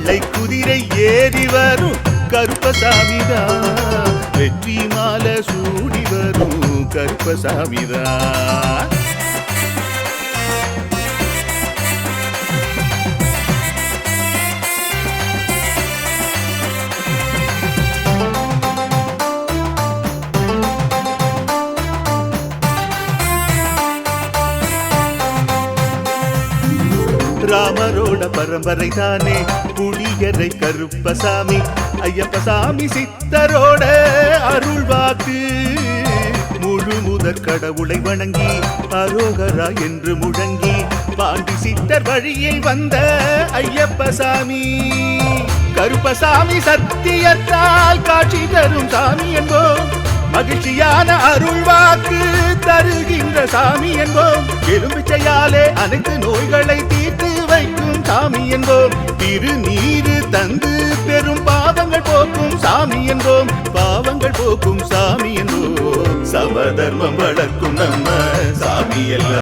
வெள்ளை குதிரை ஏறி வரும் கருப்பசாமிதான், வெற்றி மாலை சூடி வரும் கருப்பசாமிதான். ராமரோட பரம்பரை தானே புளியரை கருப்பசாமி, ஐயப்பசாமி சித்தரோட அருள் வாக்கு. முழு முதற் கடவுளை வணங்கி அரோகரா என்று முழங்கி பாண்டி சித்தர் வழியில் வந்த ஐயப்பசாமி. கருப்பசாமி சத்தியத்தால் காட்சி தரும் சாமி என்போம், மகிழ்ச்சியான அருள் வாக்கு தருகின்ற சாமி என்போம். எலும்பிச்சையாலே அனைத்து நோய்களை தீர்த்து வைக்கும் சாமி என்போம். திருநீரு தந்து பெரும் பாவங்கள் போக்கும் சாமி என்போம், பாவங்கள் போக்கும் சாமி என்போம். சமதர்மம் வளர்க்கும் நம்ம சாமி எல்லாம்